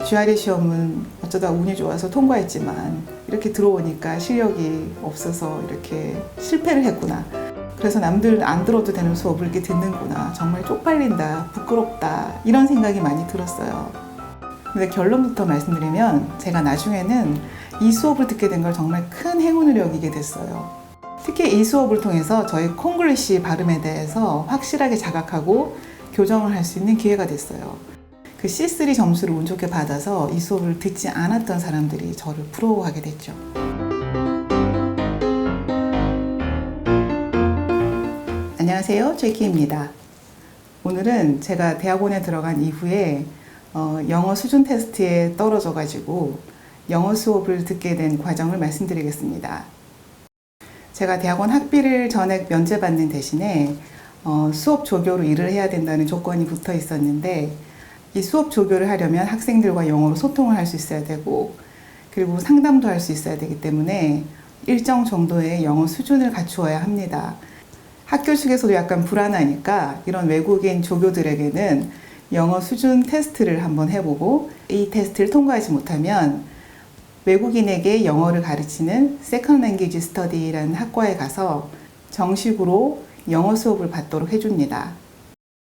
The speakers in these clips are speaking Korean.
GRE 시험은 어쩌다 운이 좋아서 통과했지만 이렇게 들어오니까 실력이 없어서 이렇게 실패를 했구나. 그래서 남들 안 들어도 되는 수업을 이렇게 듣는구나. 정말 쪽팔린다, 부끄럽다 이런 생각이 많이 들었어요. 근데 결론부터 말씀드리면 제가 나중에는 이 수업을 듣게 된 걸 정말 큰 행운을 여기게 됐어요. 특히 이 수업을 통해서 저희 콩글리시 발음에 대해서 확실하게 자각하고 교정을 할 수 있는 기회가 됐어요. 그 C3 점수를 운 좋게 받아서 이 수업을 듣지 않았던 사람들이 저를 부러워하게 됐죠. 안녕하세요, 제키입니다. 오늘은 제가 대학원에 들어간 이후에 영어 수준 테스트에 떨어져가지고 영어 수업을 듣게 된 과정을 말씀드리겠습니다. 제가 대학원 학비를 전액 면제받는 대신에 수업 조교로 일을 해야 된다는 조건이 붙어 있었는데 이 수업 조교를 하려면 학생들과 영어로 소통을 할 수 있어야 되고 그리고 상담도 할 수 있어야 되기 때문에 일정 정도의 영어 수준을 갖추어야 합니다. 학교 측에서도 약간 불안하니까 이런 외국인 조교들에게는 영어 수준 테스트를 한번 해보고 이 테스트를 통과하지 못하면 외국인에게 영어를 가르치는 Second Language Study라는 학과에 가서 정식으로 영어 수업을 받도록 해줍니다.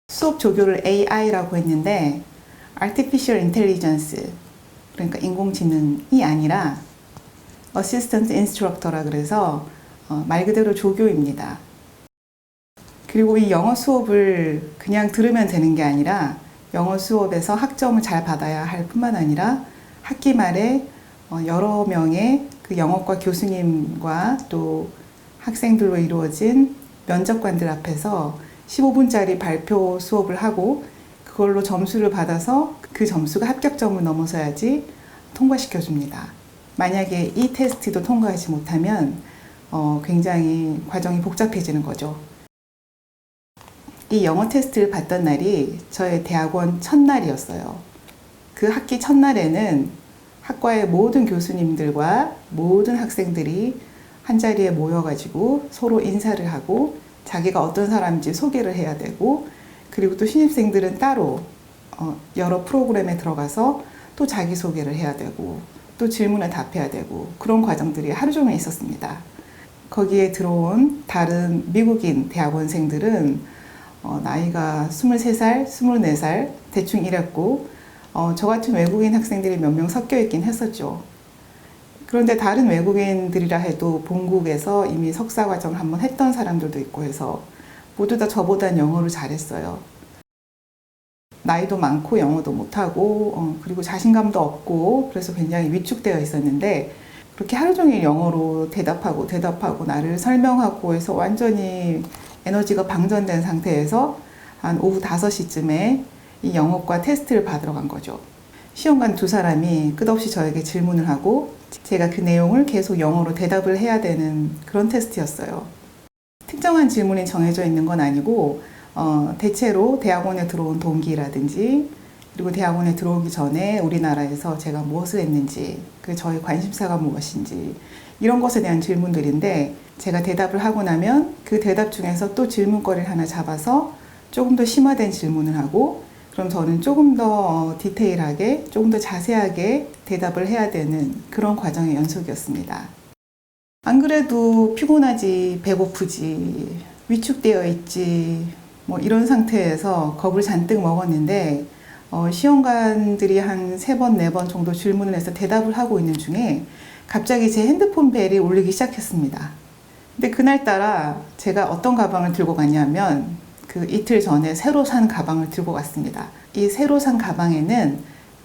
수업 조교를 AI라고 했는데 Artificial Intelligence, 그러니까 인공지능이 아니라 Assistant Instructor라 그래서 말 그대로 조교입니다. 그리고 이 영어 수업을 그냥 들으면 되는 게 아니라 영어 수업에서 학점을 잘 받아야 할 뿐만 아니라 학기 말에 여러 명의 그 영어과 교수님과 또 학생들로 이루어진 면접관들 앞에서 15분짜리 발표 수업을 하고 그걸로 점수를 받아서 그 점수가 합격점을 넘어서야지 통과시켜줍니다. 만약에 이 테스트도 통과하지 못하면 굉장히 과정이 복잡해지는 거죠. 이 영어 테스트를 봤던 날이 저의 대학원 첫날이었어요. 그 학기 첫날에는 학과의 모든 교수님들과 모든 학생들이 한자리에 모여가지고 서로 인사를 하고 자기가 어떤 사람인지 소개를 해야 되고 그리고 또 신입생들은 따로 여러 프로그램에 들어가서 또 자기소개를 해야 되고 또 질문을 답해야 되고 그런 과정들이 하루 종일 있었습니다. 거기에 들어온 다른 미국인 대학원생들은 나이가 23살, 24살 대충 이랬고 저 같은 외국인 학생들이 몇 명 섞여 있긴 했었죠. 그런데 다른 외국인들이라 해도 본국에서 이미 석사 과정을 한번 했던 사람들도 있고 해서 모두 다 저보다 영어를 잘했어요. 나이도 많고 영어도 못하고 그리고 자신감도 없고 그래서 굉장히 위축되어 있었는데 그렇게 하루 종일 영어로 대답하고 나를 설명하고 해서 완전히 에너지가 방전된 상태에서 한 오후 5시쯤에 이 영어과 테스트를 받으러 간 거죠. 시험관 두 사람이 끝없이 저에게 질문을 하고 제가 그 내용을 계속 영어로 대답을 해야 되는 그런 테스트였어요. 특정한 질문이 정해져 있는 건 아니고 대체로 대학원에 들어온 동기라든지 그리고 대학원에 들어오기 전에 우리나라에서 제가 무엇을 했는지 그 저의 관심사가 무엇인지 이런 것에 대한 질문들인데 제가 대답을 하고 나면 그 대답 중에서 또 질문거리를 하나 잡아서 조금 더 심화된 질문을 하고 그럼 저는 조금 더 디테일하게 조금 더 자세하게 대답을 해야 되는 그런 과정의 연속이었습니다. 안 그래도 피곤하지, 배고프지, 위축되어 있지 뭐 이런 상태에서 겁을 잔뜩 먹었는데 시험관들이 한 3번, 4번 정도 질문을 해서 대답을 하고 있는 중에 갑자기 제 핸드폰 벨이 울리기 시작했습니다. 근데 그날따라 제가 어떤 가방을 들고 갔냐면 그 이틀 전에 새로 산 가방을 들고 갔습니다. 이 새로 산 가방에는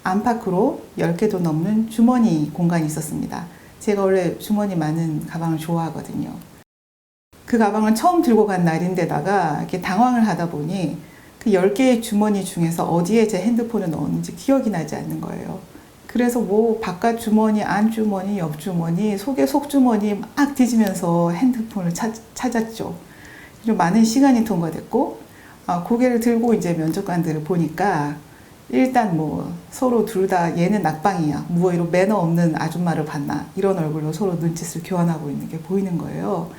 안팎으로 10개도 넘는 주머니 공간이 있었습니다. 제가 원래 주머니 많은 가방을 좋아하거든요. 그 가방을 처음 들고 간 날인데다가 이렇게 당황을 하다 보니 그 10개의 주머니 중에서 어디에 제 핸드폰을 넣었는지 기억이 나지 않는 거예요. 그래서 뭐 바깥 주머니, 안 주머니, 옆 주머니, 속에 속 주머니 막 뒤지면서 핸드폰을 찾았죠. 좀 많은 시간이 통과됐고 고개를 들고 이제 면접관들을 보니까 일단 뭐 서로 둘 다 얘는 낙방이야, 뭐 이런 매너 없는 아줌마를 봤나 이런 얼굴로 서로 눈짓을 교환하고 있는 게 보이는 거예요.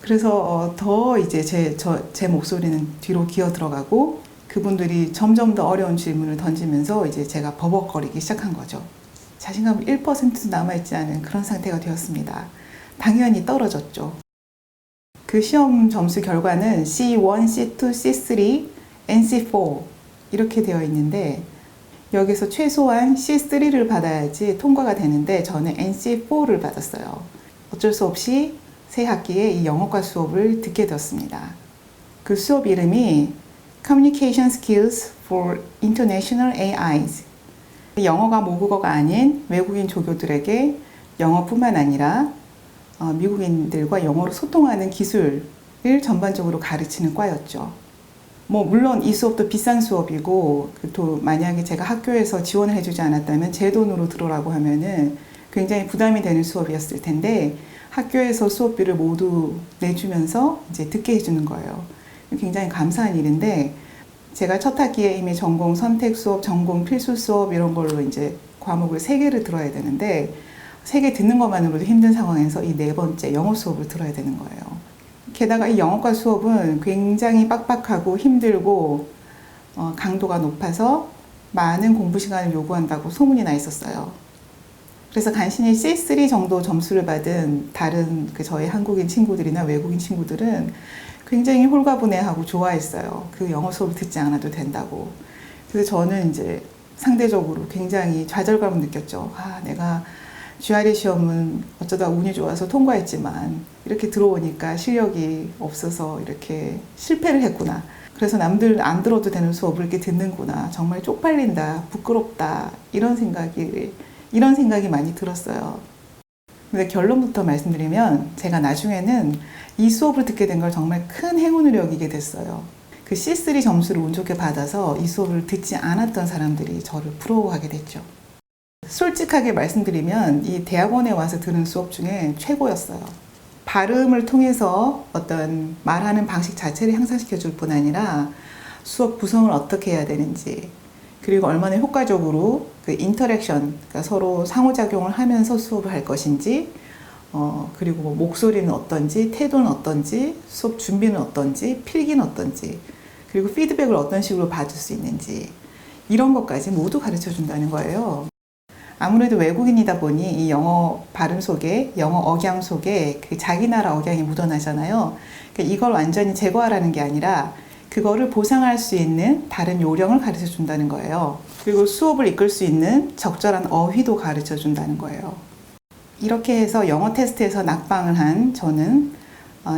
그래서 더 이제 제 목소리는 뒤로 기어 들어가고 그 그분들이 점점 더 어려운 질문을 던지면서 이제 제가 버벅거리기 시작한 거죠. 자신감이 1%도 남아있지 않은 그런 상태가 되었습니다. 당연히 떨어졌죠. 그 시험 점수 결과는 C1, C2, C3, NC4 이렇게 되어 있는데 여기서 최소한 C3를 받아야지 통과가 되는데 저는 NC4를 받았어요. 어쩔 수 없이 새 학기에 이 영어과 수업을 듣게 되었습니다. 그 수업 이름이 Communication Skills for International AIs. 영어가 모국어가 아닌 외국인 조교들에게 영어뿐만 아니라 미국인들과 영어로 소통하는 기술을 전반적으로 가르치는 과였죠. 물론 이 수업도 비싼 수업이고 또 만약에 제가 학교에서 지원을 해주지 않았다면 제 돈으로 들어라고 하면은 굉장히 부담이 되는 수업이었을 텐데 학교에서 수업비를 모두 내주면서 이제 듣게 해주는 거예요. 굉장히 감사한 일인데 제가 첫 학기에 이미 전공 선택 수업, 전공 필수 수업 이런 걸로 이제 과목을 3개를 들어야 되는데 3개 듣는 것만으로도 힘든 상황에서 이 4번째 영어 수업을 들어야 되는 거예요. 게다가 이 영어과 수업은 굉장히 빡빡하고 힘들고 강도가 높아서 많은 공부 시간을 요구한다고 소문이 나 있었어요. 그래서 간신히 C3 정도 점수를 받은 다른 저희 한국인 친구들이나 외국인 친구들은 굉장히 홀가분해하고 좋아했어요. 그 영어 수업을 듣지 않아도 된다고. 그래서 저는 이제 상대적으로 굉장히 좌절감을 느꼈죠. 내가 GRE 시험은 어쩌다 운이 좋아서 통과했지만 이렇게 들어오니까 실력이 없어서 이렇게 실패를 했구나. 그래서 남들 안 들어도 되는 수업을 이렇게 듣는구나. 정말 쪽팔린다, 부끄럽다 이런 생각이 많이 들었어요. 근데 결론부터 말씀드리면 제가 나중에는 이 수업을 듣게 된 걸 정말 큰 행운으로 여기게 됐어요. 그 C3 점수를 운 좋게 받아서 이 수업을 듣지 않았던 사람들이 저를 부러워하게 됐죠. 솔직하게 말씀드리면 이 대학원에 와서 들은 수업 중에 최고였어요. 발음을 통해서 어떤 말하는 방식 자체를 향상시켜 줄 뿐 아니라 수업 구성을 어떻게 해야 되는지 그리고 얼마나 효과적으로 그 인터랙션, 그러니까 서로 상호작용을 하면서 수업을 할 것인지 그리고 목소리는 어떤지, 태도는 어떤지, 수업 준비는 어떤지, 필기는 어떤지 그리고 피드백을 어떤 식으로 받을 수 있는지 이런 것까지 모두 가르쳐 준다는 거예요. 아무래도 외국인이다 보니 이 영어 발음 속에, 영어 억양 속에 그 자기 나라 억양이 묻어나잖아요. 그러니까 이걸 완전히 제거하라는 게 아니라 그거를 보상할 수 있는 다른 요령을 가르쳐 준다는 거예요. 그리고 수업을 이끌 수 있는 적절한 어휘도 가르쳐 준다는 거예요. 이렇게 해서 영어 테스트에서 낙방을 한 저는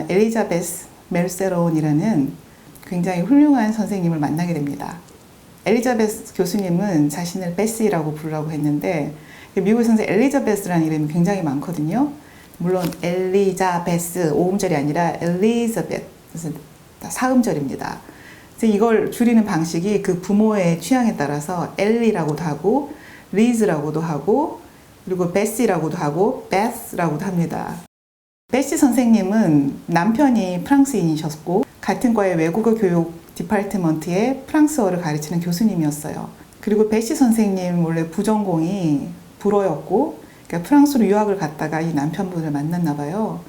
엘리자베스 멜세론이라는 굉장히 훌륭한 선생님을 만나게 됩니다. 엘리자베스 교수님은 자신을 베시라고 부르라고 했는데 미국에서는 엘리자베스라는 이름이 굉장히 많거든요. 물론 엘리자베스 5음절이 아니라 엘리자벳 사음절입니다. 그래서 이걸 줄이는 방식이 그 부모의 취향에 따라서 엘리라고도 하고 리즈라고도 하고 그리고 베시라고도 하고 베스라고도 합니다. 베시 선생님은 남편이 프랑스인이셨고 같은 과의 외국어 교육 디파트먼트의 프랑스어를 가르치는 교수님이었어요. 그리고 베시 선생님 원래 부전공이 불어였고 그러니까 프랑스로 유학을 갔다가 이 남편분을 만났나 봐요.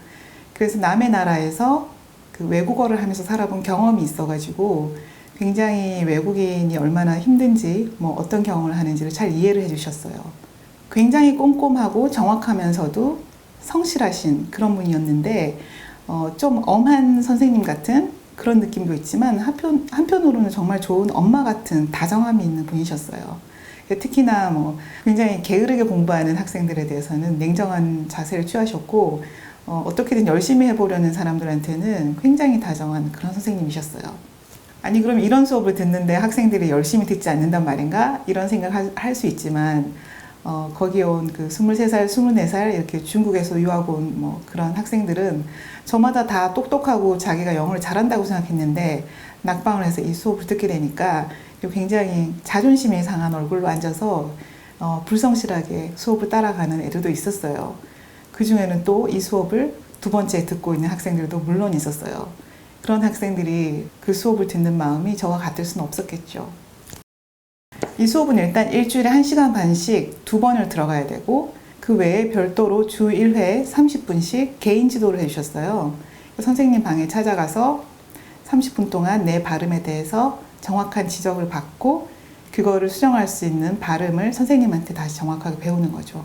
그래서 남의 나라에서 그 외국어를 하면서 살아본 경험이 있어가지고 굉장히 외국인이 얼마나 힘든지 어떤 경험을 하는지를 잘 이해를 해주셨어요. 굉장히 꼼꼼하고 정확하면서도 성실하신 그런 분이었는데 좀 엄한 선생님 같은 그런 느낌도 있지만 한편으로는 정말 좋은 엄마 같은 다정함이 있는 분이셨어요. 특히나 굉장히 게으르게 공부하는 학생들에 대해서는 냉정한 자세를 취하셨고 어떻게든 열심히 해보려는 사람들한테는 굉장히 다정한 그런 선생님이셨어요. 아니 그럼 이런 수업을 듣는데 학생들이 열심히 듣지 않는단 말인가? 이런 생각을 할 수 있지만 거기에 온 그 23살, 24살 이렇게 중국에서 유학 온 그런 학생들은 저마다 다 똑똑하고 자기가 영어를 잘한다고 생각했는데 낙방을 해서 이 수업을 듣게 되니까 굉장히 자존심이 상한 얼굴로 앉아서 불성실하게 수업을 따라가는 애들도 있었어요. 그 중에는 또 이 수업을 2번째 듣고 있는 학생들도 물론 있었어요. 그런 학생들이 그 수업을 듣는 마음이 저와 같을 수는 없었겠죠. 이 수업은 일단 일주일에 1시간 반씩 2번을 들어가야 되고 그 외에 별도로 주 1회 30분씩 개인 지도를 해주셨어요. 선생님 방에 찾아가서 30분 동안 내 발음에 대해서 정확한 지적을 받고 그거를 수정할 수 있는 발음을 선생님한테 다시 정확하게 배우는 거죠.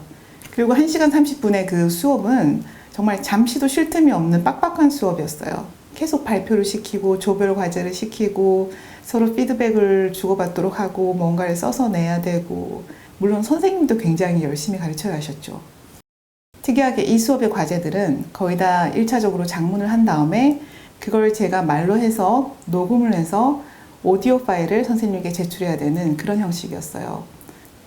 그리고 1시간 30분의 그 수업은 정말 잠시도 쉴 틈이 없는 빡빡한 수업이었어요. 계속 발표를 시키고 조별 과제를 시키고 서로 피드백을 주고받도록 하고 뭔가를 써서 내야 되고, 물론 선생님도 굉장히 열심히 가르쳐 가셨죠. 특이하게 이 수업의 과제들은 거의 다 1차적으로 작문을 한 다음에 그걸 제가 말로 해서 녹음을 해서 오디오 파일을 선생님에게 제출해야 되는 그런 형식이었어요.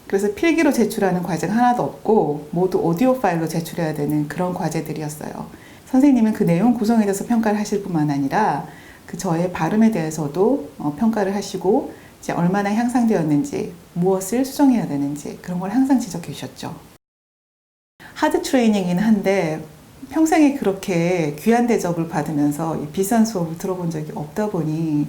그래서 필기로 제출하는 과제가 하나도 없고 모두 오디오 파일로 제출해야 되는 그런 과제들이었어요. 선생님은 그 내용 구성에 대해서 평가를 하실 뿐만 아니라 그 저의 발음에 대해서도 평가를 하시고 이제 얼마나 향상되었는지, 무엇을 수정해야 되는지 그런 걸 항상 지적해 주셨죠. 하드 트레이닝이긴 한데 평생에 그렇게 귀한 대접을 받으면서 비싼 수업을 들어본 적이 없다 보니,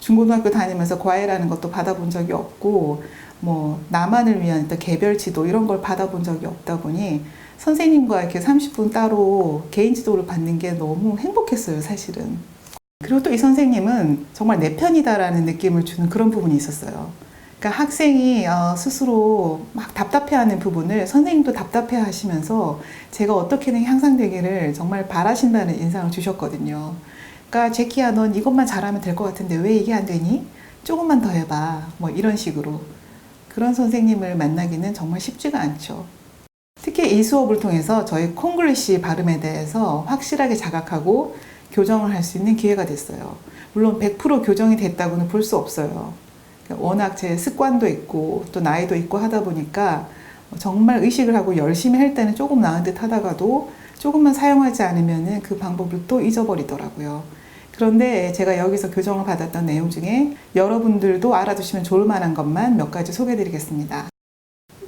중고등학교 다니면서 과외라는 것도 받아본 적이 없고 뭐 나만을 위한 또 개별 지도 이런 걸 받아본 적이 없다 보니 선생님과 이렇게 30분 따로 개인 지도를 받는 게 너무 행복했어요, 사실은. 그리고 또 이 선생님은 정말 내 편이다라는 느낌을 주는 그런 부분이 있었어요. 그러니까 학생이 스스로 막 답답해하는 부분을 선생님도 답답해하시면서 제가 어떻게든 향상되기를 정말 바라신다는 인상을 주셨거든요. 그러니까 제키야, 넌 이것만 잘하면 될 것 같은데 왜 이게 안 되니? 조금만 더 해봐. 뭐 이런 식으로. 그런 선생님을 만나기는 정말 쉽지가 않죠. 특히 이 수업을 통해서 저희 콩글리시 발음에 대해서 확실하게 자각하고 교정을 할 수 있는 기회가 됐어요. 물론 100% 교정이 됐다고는 볼 수 없어요. 워낙 제 습관도 있고 또 나이도 있고 하다 보니까 정말 의식을 하고 열심히 할 때는 조금 나은 듯 하다가도 조금만 사용하지 않으면 그 방법을 또 잊어버리더라고요. 그런데 제가 여기서 교정을 받았던 내용 중에 여러분들도 알아두시면 좋을 만한 것만 몇 가지 소개해 드리겠습니다.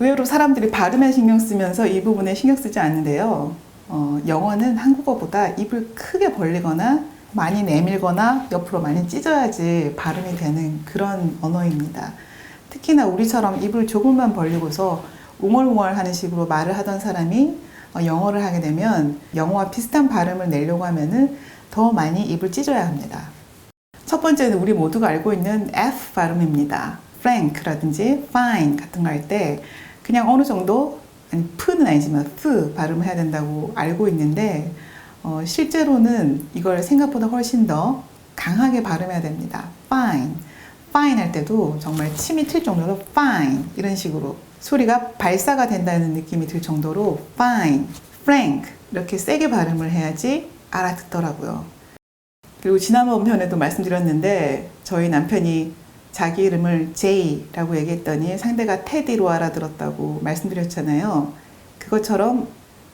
의외로 사람들이 발음에 신경 쓰면서 이 부분에 신경 쓰지 않는데요. 영어는 한국어보다 입을 크게 벌리거나 많이 내밀거나 옆으로 많이 찢어야지 발음이 되는 그런 언어입니다. 특히나 우리처럼 입을 조금만 벌리고서 웅얼웅얼 하는 식으로 말을 하던 사람이 영어를 하게 되면 영어와 비슷한 발음을 내려고 하면은 더 많이 입을 찢어야 합니다. 첫 번째는 우리 모두가 알고 있는 F 발음입니다. frank라든지 fine 같은 거 할 때 그냥 어느 정도, 아니 F는 아니지만 F 발음을 해야 된다고 알고 있는데 실제로는 이걸 생각보다 훨씬 더 강하게 발음해야 됩니다. fine. fine 할 때도 정말 침이 튈 정도로 fine 이런 식으로 소리가 발사가 된다는 느낌이 들 정도로 fine, frank 이렇게 세게 발음을 해야지 알아듣더라고요. 그리고 지난번 편에도 말씀드렸는데 저희 남편이 자기 이름을 J라고 얘기했더니 상대가 테디로 알아들었다고 말씀드렸잖아요. 그것처럼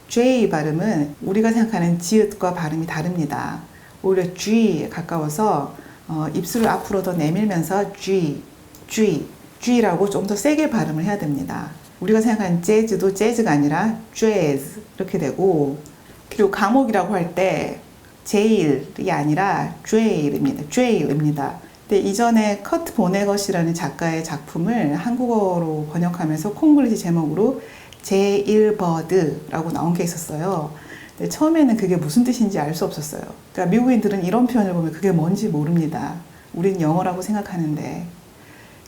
J 발음은 우리가 생각하는 지읒과 발음이 다릅니다. 오히려 G에 가까워서 입술을 앞으로 더 내밀면서 G라고 좀 더 세게 발음을 해야 됩니다. 우리가 생각하는 재즈도 재즈가 아니라 jazz 이렇게 되고, 그리고 감옥이라고 할 때 jail이 아니라 jail입니다. 근데 이전에 커트 보네것이라는 작가의 작품을 한국어로 번역하면서 콩글리시 제목으로 제일버드라고 나온 게 있었어요. 근데 처음에는 그게 무슨 뜻인지 알 수 없었어요. 그러니까 미국인들은 이런 표현을 보면 그게 뭔지 모릅니다. 우리는 영어라고 생각하는데.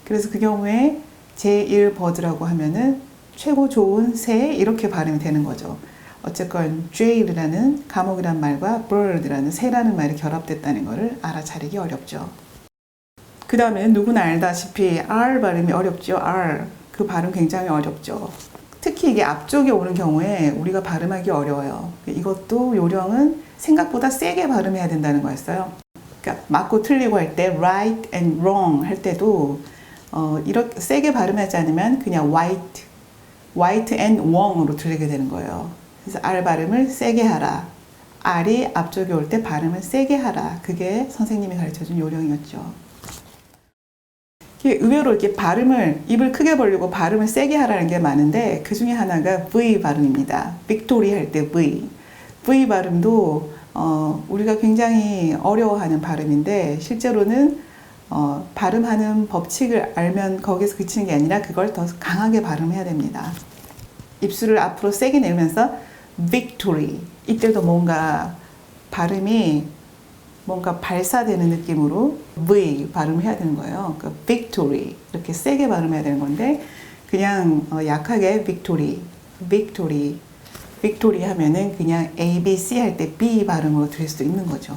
그래서 그 경우에 제일버드라고 하면은 최고 좋은 새 이렇게 발음이 되는 거죠. 어쨌건 jail이라는 감옥이란 말과 bird라는 새라는 말이 결합됐다는 것을 알아차리기 어렵죠. 그 다음에 누구나 알다시피 R 발음이 어렵죠. R. 그 발음 굉장히 어렵죠. 특히 이게 앞쪽에 오는 경우에 우리가 발음하기 어려워요. 이것도 요령은 생각보다 세게 발음해야 된다는 거였어요. 그러니까 맞고 틀리고 할 때 right and wrong 할 때도 이렇게 세게 발음하지 않으면 그냥 white and wrong으로 들리게 되는 거예요. 그래서 R 발음을 세게 하라. R이 앞쪽에 올 때 발음을 세게 하라. 그게 선생님이 가르쳐준 요령이었죠. 의외로 이렇게 입을 크게 벌리고 발음을 세게 하라는 게 많은데 그 중에 하나가 V 발음입니다. 빅토리 할 때 V. V 발음도 우리가 굉장히 어려워하는 발음인데 실제로는 발음하는 법칙을 알면 거기서 그치는 게 아니라 그걸 더 강하게 발음해야 됩니다. 입술을 앞으로 세게 내면서 victory. 이때도 뭔가 발음이 뭔가 발사되는 느낌으로 V 발음을 해야 되는 거예요. 그러니까 victory 이렇게 세게 발음해야 되는 건데 그냥 약하게 victory, victory, victory 하면은 그냥 A, B, C 할 때 B 발음으로 들릴 수도 있는 거죠.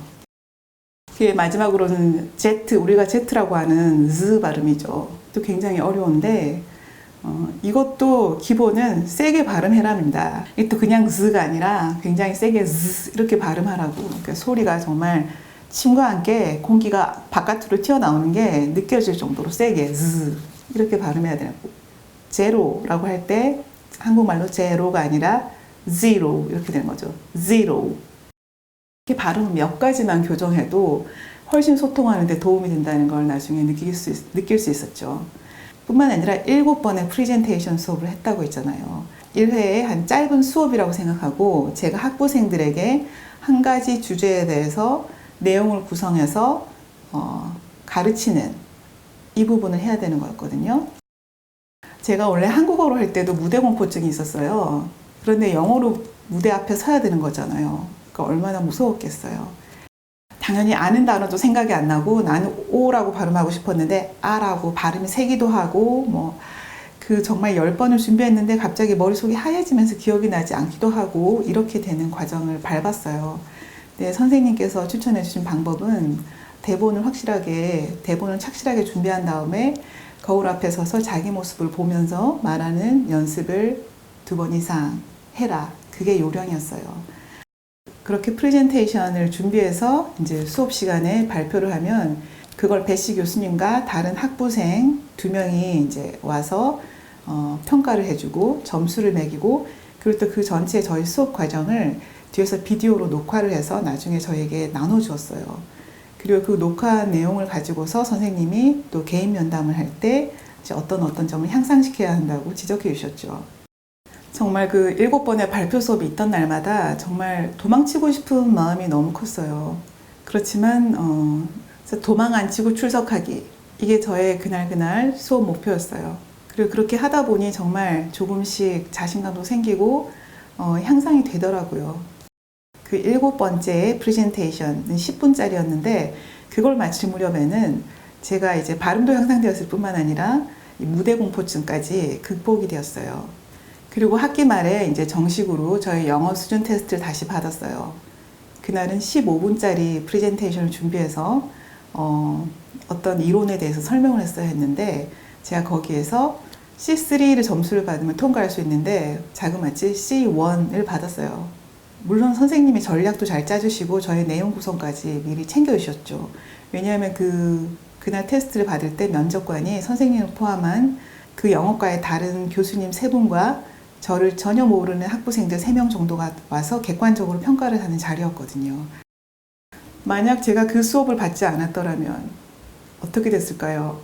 그 마지막으로는 Z, 우리가 Z라고 하는 Z 발음이죠. 또 굉장히 어려운데 이것도 기본은 세게 발음해랍니다. 이게 또 그냥 Z가 아니라 굉장히 세게 Z 이렇게 발음하라고. 그러니까 소리가 정말 침과 함께 공기가 바깥으로 튀어나오는 게 느껴질 정도로 세게 Z 이렇게 발음해야 되고 제로라고 할 때 한국말로 제로가 아니라 zero 이렇게 되는 거죠. zero. 이렇게 발음을 몇 가지만 교정해도 훨씬 소통하는 데 도움이 된다는 걸 나중에 느낄 수 있었죠. 뿐만 아니라 7번의 프리젠테이션 수업을 했다고 했잖아요. 1회에 한 짧은 수업이라고 생각하고 제가 학부생들에게 한 가지 주제에 대해서 내용을 구성해서 가르치는 이 부분을 해야 되는 거였거든요. 제가 원래 한국어로 할 때도 무대 공포증이 있었어요. 그런데 영어로 무대 앞에 서야 되는 거잖아요. 그러니까 얼마나 무서웠겠어요. 당연히 아는 단어도 생각이 안 나고 나는 오라고 발음하고 싶었는데 아라고 발음이 새기도 하고 그 정말 10번을 준비했는데 갑자기 머릿속이 하얘지면서 기억이 나지 않기도 하고 이렇게 되는 과정을 밟았어요. 근데 선생님께서 추천해 주신 방법은 대본을 착실하게 준비한 다음에 거울 앞에 서서 자기 모습을 보면서 말하는 연습을 2번 이상 해라. 그게 요령이었어요. 그렇게 프레젠테이션을 준비해서 이제 수업 시간에 발표를 하면 그걸 배씨 교수님과 다른 학부생 2명이 이제 와서 평가를 해주고 점수를 매기고 그리고 또 그 전체 저희 수업 과정을 뒤에서 비디오로 녹화를 해서 나중에 저에게 나눠주었어요. 그리고 그 녹화한 내용을 가지고서 선생님이 또 개인 면담을 할 때 어떤 점을 향상시켜야 한다고 지적해 주셨죠. 정말 그 7번의 발표 수업이 있던 날마다 정말 도망치고 싶은 마음이 너무 컸어요. 그렇지만 도망 안 치고 출석하기 이게 저의 그날 수업 목표였어요. 그리고 그렇게 하다 보니 정말 조금씩 자신감도 생기고 향상이 되더라고요. 그 7번째 프레젠테이션은 10분짜리였는데 그걸 마칠 무렵에는 제가 이제 발음도 향상되었을 뿐만 아니라 무대 공포증까지 극복이 되었어요. 그리고 학기 말에 이제 정식으로 저희 영어 수준 테스트를 다시 받았어요. 그날은 15분짜리 프레젠테이션을 준비해서 어떤 이론에 대해서 설명을 했어야 했는데 제가 거기에서 C3를 점수를 받으면 통과할 수 있는데 자그마치 C1을 받았어요. 물론 선생님이 전략도 잘 짜주시고 저의 내용 구성까지 미리 챙겨주셨죠. 왜냐하면 그날 테스트를 받을 때 면접관이 선생님을 포함한 그 영어과의 다른 교수님 3분과 저를 전혀 모르는 학부생들 3명 정도가 와서 객관적으로 평가를 하는 자리였거든요. 만약 제가 그 수업을 받지 않았더라면 어떻게 됐을까요?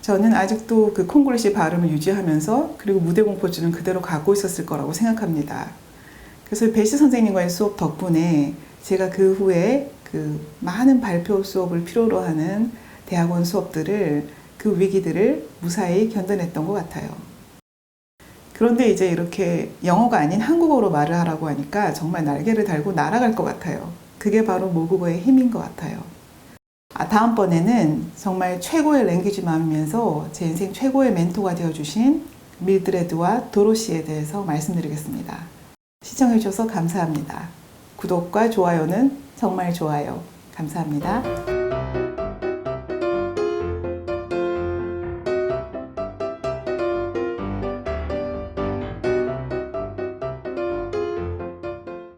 저는 아직도 그 콩글리시 발음을 유지하면서 그리고 무대 공포증은 그대로 갖고 있었을 거라고 생각합니다. 그래서 배시 선생님과의 수업 덕분에 제가 그 후에 그 많은 발표 수업을 필요로 하는 대학원 수업들을 그 위기들을 무사히 견뎌냈던 것 같아요. 그런데 이제 이렇게 영어가 아닌 한국어로 말을 하라고 하니까 정말 날개를 달고 날아갈 것 같아요. 그게 바로 모국어의 힘인 것 같아요. 다음번에는 정말 최고의 랭귀지맘이면서 제 인생 최고의 멘토가 되어주신 밀드레드와 도로시에 대해서 말씀드리겠습니다. 시청해주셔서 감사합니다. 구독과 좋아요는 정말 좋아요. 감사합니다.